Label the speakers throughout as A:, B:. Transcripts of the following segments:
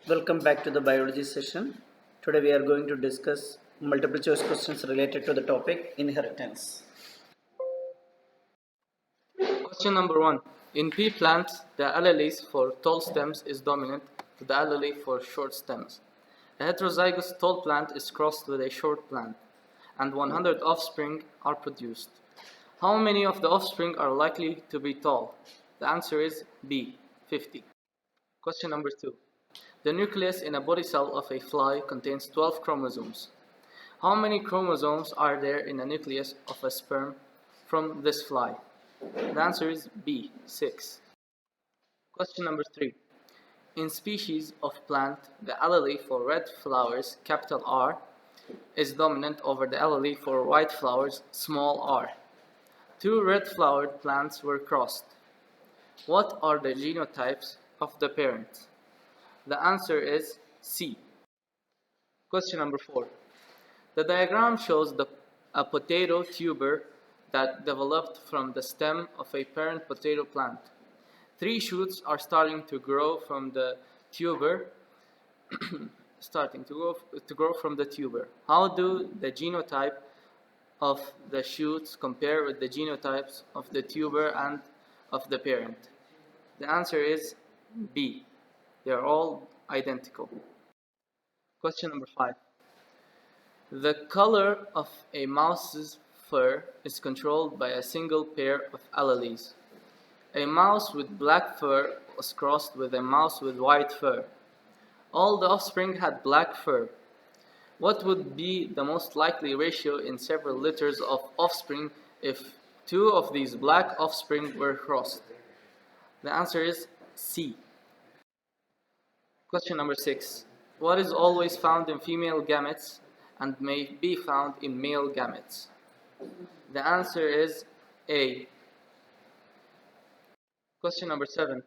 A: Welcome back to the biology session. Today we are going to discuss multiple choice questions related to the topic inheritance.
B: Question number 1. In pea plants, the alleles for tall stems is dominant to the allele for short stems. A heterozygous tall plant is crossed with a short plant, and 100 offspring are produced. How many of the offspring are likely to be tall? The answer is B, 50. Question number 2. The nucleus in a body cell of a fly contains 12 chromosomes. How many chromosomes are there in the nucleus of a sperm from this fly? The answer is B, 6. Question number 3. In species of plant, the allele for red flowers, capital R, is dominant over the allele for white flowers, small r. Two red-flowered plants were crossed. What are the genotypes of the parents? The answer is C. Question number 4. The diagram shows a potato tuber that developed from the stem of a parent potato plant. 3 shoots are starting to grow from the tuber. From the tuber. How do the genotype of the shoots compare with the genotypes of the tuber and of the parent? The answer is B. They are all identical. Question number 5. The color of a mouse's fur is controlled by a single pair of alleles. A mouse with black fur was crossed with a mouse with white fur. All the offspring had black fur. What would be the most likely ratio in several litters of offspring if 2 of these black offspring were crossed? The answer is C. Question number 6. What is always found in female gametes and may be found in male gametes? The answer is A. Question number 7.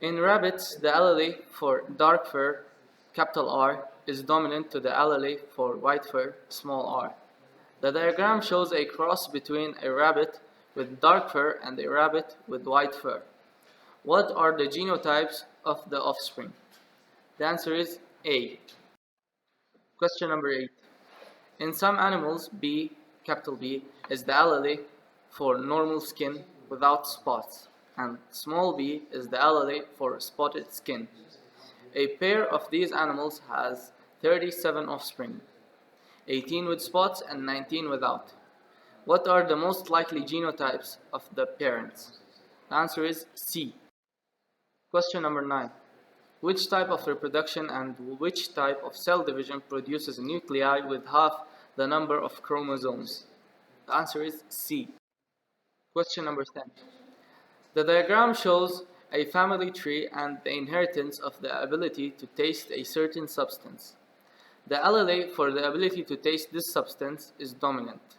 B: In rabbits, the allele for dark fur, capital R, is dominant to the allele for white fur, small r. The diagram shows a cross between a rabbit with dark fur and a rabbit with white fur. What are the genotypes of the offspring? The answer is A. Question number 8. In some animals, B, capital B, is the allele for normal skin without spots, and small b is the allele for spotted skin. A pair of these animals has 37 offspring, 18 with spots and 19 without. What are the most likely genotypes of the parents? The answer is C. Question number 9. Which type of reproduction and which type of cell division produces nuclei with half the number of chromosomes? The answer is C. Question number 10. The diagram shows a family tree and the inheritance of the ability to taste a certain substance. The allele for the ability to taste this substance is dominant.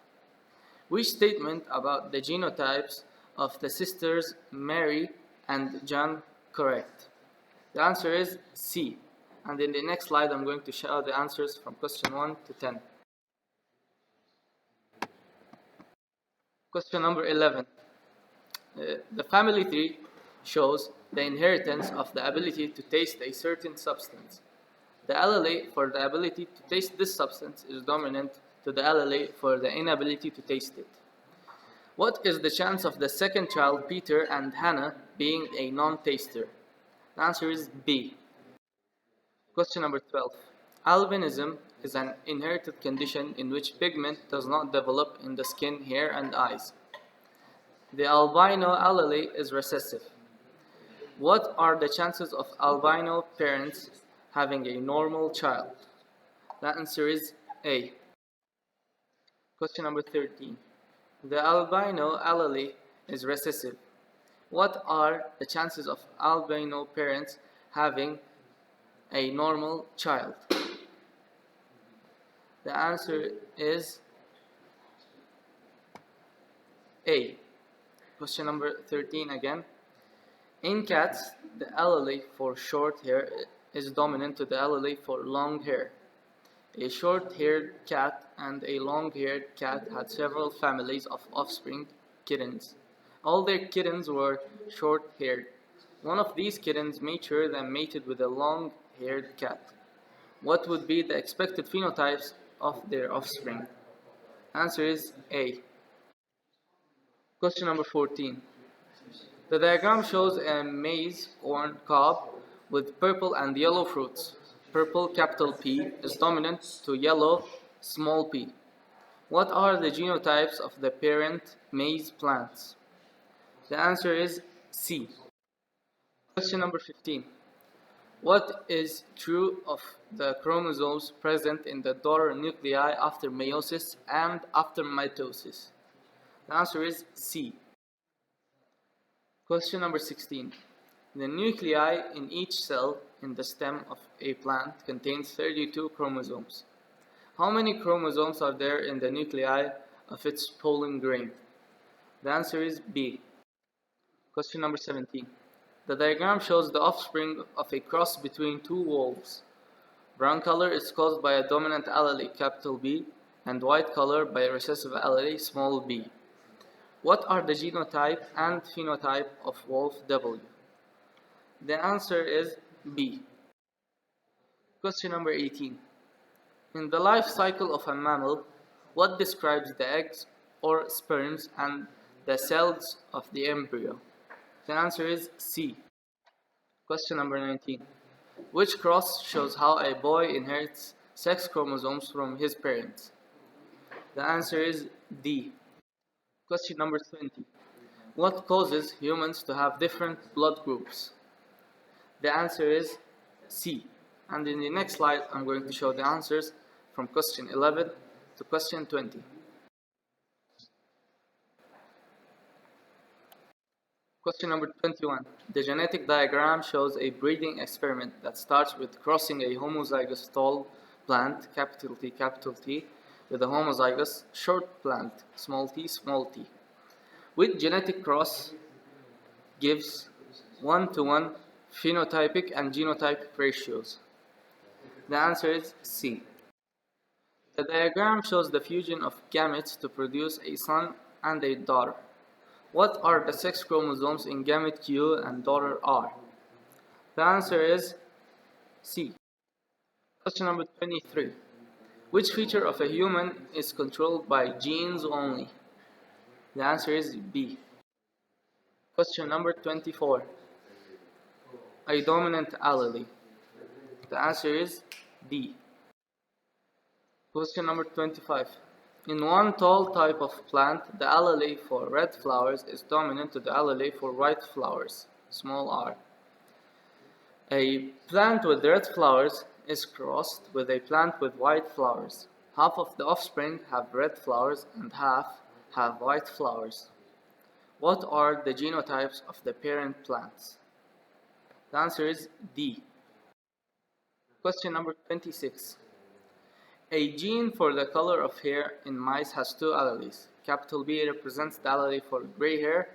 B: Which statement about the genotypes of the sisters Mary and John correct? The answer is C. And in the next slide, I'm going to show the answers from question 1 to 10. Question number 11. The family tree shows the inheritance of the ability to taste a certain substance. The allele for the ability to taste this substance is dominant to the allele for the inability to taste it. What is the chance of the second child, Peter and Hannah, being a non-taster? The answer is B. Question number 12. Albinism is an inherited condition in which pigment does not develop in the skin, hair, and eyes. The albino allele is recessive. What are the chances of albino parents having a normal child? The answer is A. Question number 13. The albino allele is recessive. What are the chances of albino parents having a normal child? The answer is A. Question number 13 again. In cats, the allele for short hair is dominant to the allele for long hair. A short-haired cat and a long-haired cat had several families of offspring, kittens. All their kittens were short-haired. One of these kittens matured and mated with a haired cat. What would be the expected phenotypes of their offspring? Answer is A. Question number 14. The diagram shows a maize corn cob with purple and yellow fruits. Purple capital P is dominant to yellow small p. What are the genotypes of the parent maize plants? The answer is C. Question number 15. What is true of the chromosomes present in the daughter nuclei after meiosis and after mitosis? The answer is C. Question number 16. The nuclei in each cell in the stem of a plant contains 32 chromosomes. How many chromosomes are there in the nuclei of its pollen grain? The answer is B. Question number 17. The diagram shows the offspring of a cross between two wolves. Brown color is caused by a dominant allele capital B and white color by a recessive allele small b. What are the genotype and phenotype of wolf W? The answer is B. Question number 18. In the life cycle of a mammal, what describes the eggs or sperms and the cells of the embryo? The answer is C. Question number 19. Which cross shows how a boy inherits sex chromosomes from his parents? The answer is D. Question number 20. What causes humans to have different blood groups? The answer is C. And in the next slide, I'm going to show the answers from question 11 to question 20. Question number 21. The genetic diagram shows a breeding experiment that starts with crossing a homozygous tall plant, capital T, with a homozygous short plant, small t, small t. With genetic cross gives 1-to-1 phenotypic and genotypic ratios. The answer is C. The diagram shows the fusion of gametes to produce a son and a daughter. What are the sex chromosomes in gamete Q and daughter R? The answer is C. Question number 23. Which feature of a human is controlled by genes only? The answer is B. Question number 24. A dominant allele. The answer is D. Question number 25. In one tall type of plant, the allele for red flowers is dominant to the allele for white flowers, small r. A plant with red flowers is crossed with a plant with white flowers. Half of the offspring have red flowers and half have white flowers. What are the genotypes of the parent plants? The answer is D. Question number 26. A gene for the color of hair in mice has two alleles. Capital B represents the allele for gray hair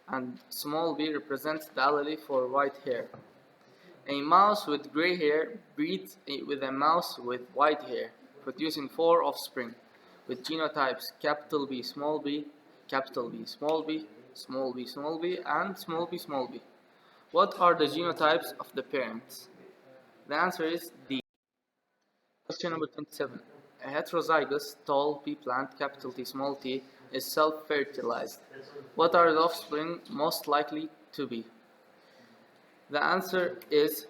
B: and small b represents the allele for white hair. A mouse with gray hair breeds with a mouse with white hair, producing 4 offspring with genotypes capital B small b, capital B small b, small b small b, and small b small b. What are the genotypes of the parents? The answer is D. Question number 27. A heterozygous tall pea plant, capital T small t, is self-fertilized. What are the offspring most likely to be? The answer is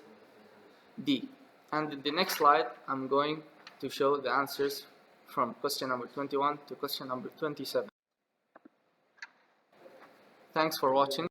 B: D. And in the next slide, I'm going to show the answers from question number 21 to question number 27. Thanks for watching.